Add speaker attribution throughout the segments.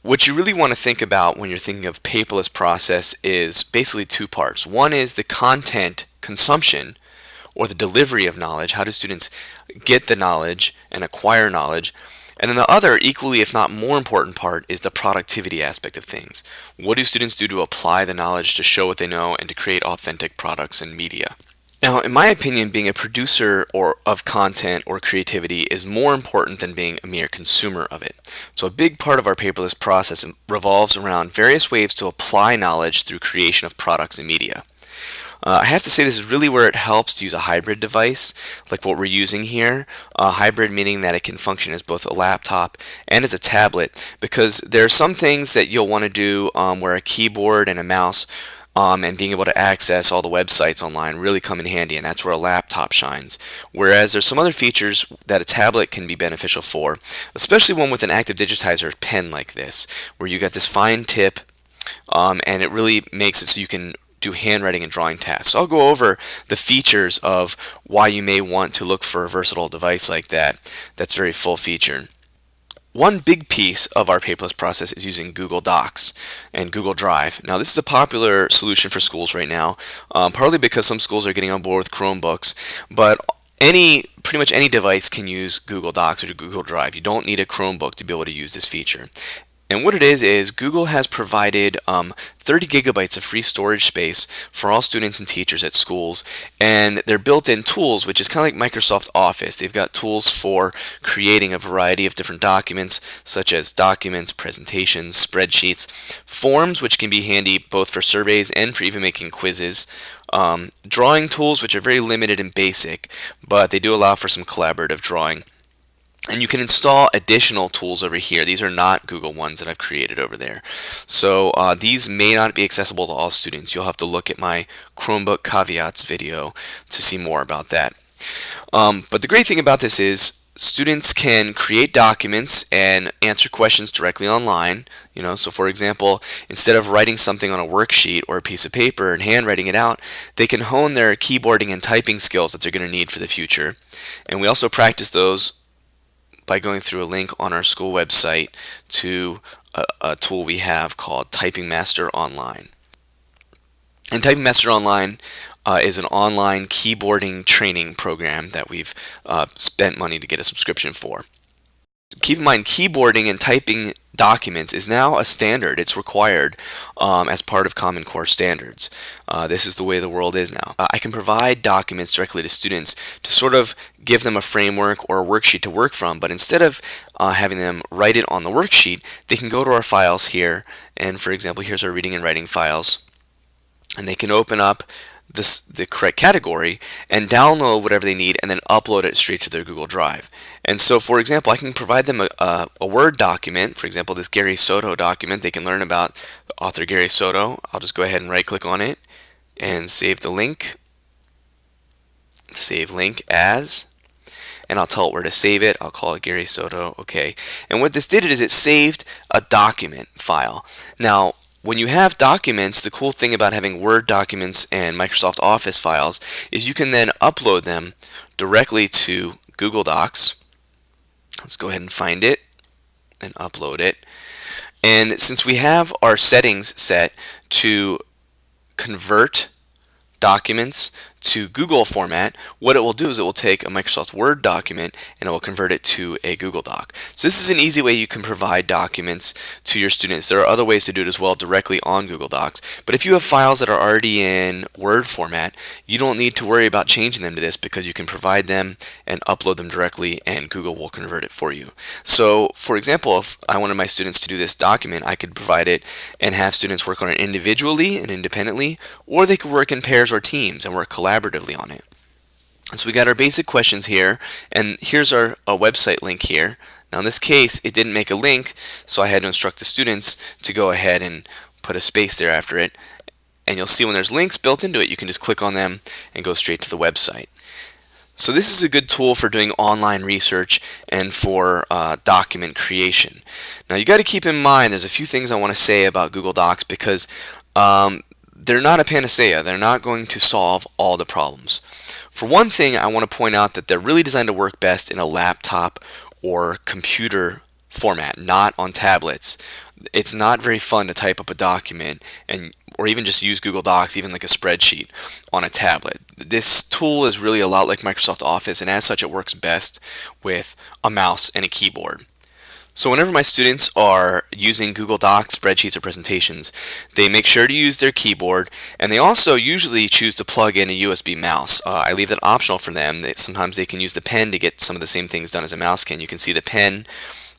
Speaker 1: What you really want to think about when you're thinking of paperless process is basically two parts. One is the content consumption or the delivery of knowledge. How do students get the knowledge and acquire knowledge? And then the other, equally if not more important part, is the productivity aspect of things. What do students do to apply the knowledge to show what they know and to create authentic products and media? Now, in my opinion, being a producer of content or creativity is more important than being a mere consumer of it. So a big part of our paperless process revolves around various ways to apply knowledge through creation of products and media. I have to say this is really where it helps to use a hybrid device like what we're using here. Hybrid meaning that it can function as both a laptop and as a tablet, because there are some things that you'll want to do where a keyboard and a mouse and being able to access all the websites online really come in handy, and that's where a laptop shines. Whereas there's some other features that a tablet can be beneficial for, especially one with an active digitizer pen like this, where you got this fine tip and it really makes it so you can do handwriting and drawing tasks. So I'll go over the features of why you may want to look for a versatile device like that that's very full featured. One big piece of our paperless process is using Google Docs and Google Drive. Now, this is a popular solution for schools right now, partly because some schools are getting on board with Chromebooks, but pretty much any device can use Google Docs or Google Drive. You don't need a Chromebook to be able to use this feature. And what it is Google has provided 30 gigabytes of free storage space for all students and teachers at schools, and they're built-in tools, which is kind of like Microsoft Office. They've got tools for creating a variety of different documents, such as documents, presentations, spreadsheets, forms, which can be handy both for surveys and for even making quizzes, drawing tools, which are very limited and basic, but they do allow for some collaborative drawing. And you can install additional tools over here. These are not Google ones that I've created over there. So these may not be accessible to all students. You'll have to look at my Chromebook caveats video to see more about that. But the great thing about this is students can create documents and answer questions directly online. So for example, instead of writing something on a worksheet or a piece of paper and handwriting it out, they can hone their keyboarding and typing skills that they're going to need for the future. And we also practice those by going through a link on our school website to a tool we have called Typing Master Online. And Typing Master Online is an online keyboarding training program that we've spent money to get a subscription for. Keep in mind, keyboarding and typing documents is now a standard. It's required as part of Common Core standards. This is the way the world is now. I can provide documents directly to students to sort of give them a framework or a worksheet to work from, but instead of having them write it on the worksheet, they can go to our files here, and for example, here's our reading and writing files, and they can open up the correct category and download whatever they need and then upload it straight to their Google Drive. And so, for example, I can provide them a Word document, for example, this Gary Soto document. They can learn about the author Gary Soto. I'll just go ahead and right click on it and save the link. Save link as, and I'll tell it where to save it. I'll call it Gary Soto. Okay. And what this did is it saved a document file. Now, when you have documents, the cool thing about having Word documents and Microsoft Office files is you can then upload them directly to Google Docs. Let's go ahead and find it and upload it. And since we have our settings set to convert documents to Google format, what it will do is it will take a Microsoft Word document and it will convert it to a Google Doc. So this is an easy way you can provide documents to your students. There are other ways to do it as well directly on Google Docs, but if you have files that are already in Word format, you don't need to worry about changing them to this because you can provide them and upload them directly and Google will convert it for you. So for example, if I wanted my students to do this document, I could provide it and have students work on it individually and independently, or they could work in pairs or teams and work collaboratively on it. So we got our basic questions here, and here's our website link here. Now in this case, it didn't make a link, so I had to instruct the students to go ahead and put a space there after it. And you'll see when there's links built into it, you can just click on them and go straight to the website. So this is a good tool for doing online research and for document creation. Now you got to keep in mind, there's a few things I want to say about Google Docs because they're not a panacea. They're not going to solve all the problems. For one thing, I want to point out that they're really designed to work best in a laptop or computer format, not on tablets. It's not very fun to type up a document and or even just use Google Docs, even like a spreadsheet on a tablet. This tool is really a lot like Microsoft Office, and as such it works best with a mouse and a keyboard. So whenever my students are using Google Docs, spreadsheets, or presentations, they make sure to use their keyboard, and they also usually choose to plug in a USB mouse. I leave that optional for them. Sometimes they can use the pen to get some of the same things done as a mouse can. You can see the pen.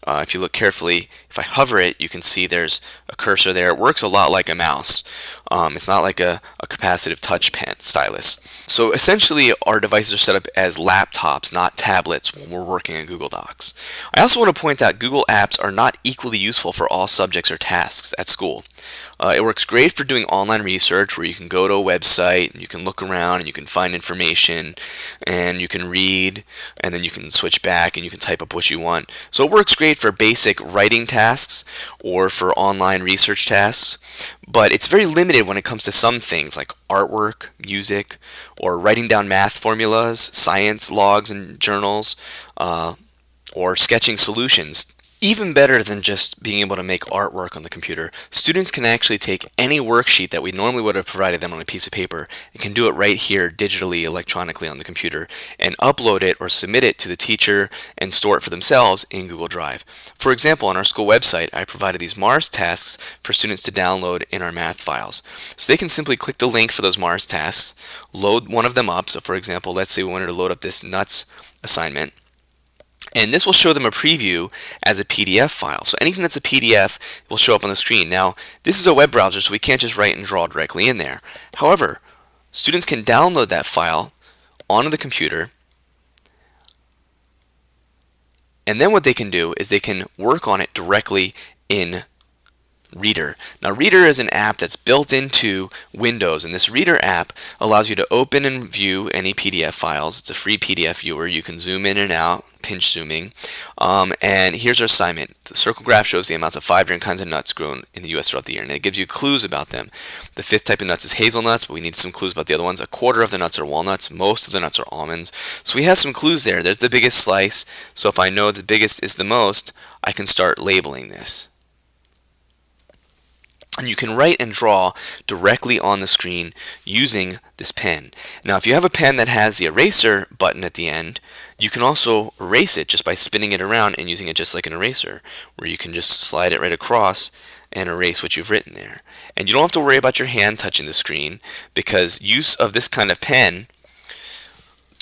Speaker 1: If you look carefully, if I hover it, you can see there's a cursor there. It works a lot like a mouse. It's not like a capacitive touch pen stylus. So essentially, our devices are set up as laptops, not tablets, when we're working in Google Docs. I also want to point out Google Apps are not equally useful for all subjects or tasks at school. It works great for doing online research where you can go to a website and you can look around and you can find information and you can read and then you can switch back and you can type up what you want. So it works great for basic writing tasks or for online research tasks, but it's very limited when it comes to some things like artwork, music, or writing down math formulas, science logs and journals, or sketching solutions. Even better than just being able to make artwork on the computer, students can actually take any worksheet that we normally would have provided them on a piece of paper and can do it right here digitally, electronically on the computer and upload it or submit it to the teacher and store it for themselves in Google Drive. For example, on our school website, I provided these Mars tasks for students to download in our math files. So they can simply click the link for those Mars tasks, load one of them up. So for example, let's say we wanted to load up this nuts assignment. And this will show them a preview as a PDF file. So anything that's a PDF will show up on the screen. Now, this is a web browser, so we can't just write and draw directly in there. However, students can download that file onto the computer, and then what they can do is they can work on it directly in Reader. Now, Reader is an app that's built into Windows, and this Reader app allows you to open and view any PDF files. It's a free PDF viewer. You can zoom in and out, pinch zooming. And here's our assignment. The circle graph shows the amounts of 5 different kinds of nuts grown in the U.S. throughout the year, and it gives you clues about them. The 5th type of nuts is hazelnuts, but we need some clues about the other ones. A quarter of the nuts are walnuts. Most of the nuts are almonds. So we have some clues there. There's the biggest slice. So if I know the biggest is the most, I can start labeling this. And you can write and draw directly on the screen using this pen. Now, if you have a pen that has the eraser button at the end, you can also erase it just by spinning it around and using it just like an eraser, where you can just slide it right across and erase what you've written there. And you don't have to worry about your hand touching the screen, because use of this kind of pen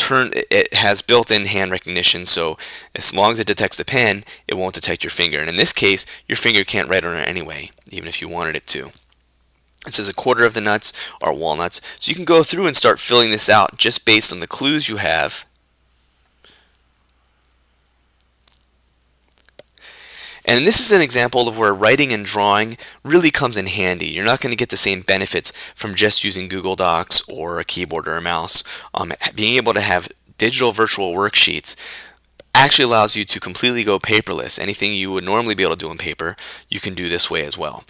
Speaker 1: it has built-in hand recognition, so as long as it detects the pen, it won't detect your finger. And in this case, your finger can't write on it anyway, even if you wanted it to. It says a quarter of the nuts are walnuts, so you can go through and start filling this out just based on the clues you have. And this is an example of where writing and drawing really comes in handy. You're not going to get the same benefits from just using Google Docs or a keyboard or a mouse. Being able to have digital virtual worksheets actually allows you to completely go paperless. Anything you would normally be able to do on paper, you can do this way as well.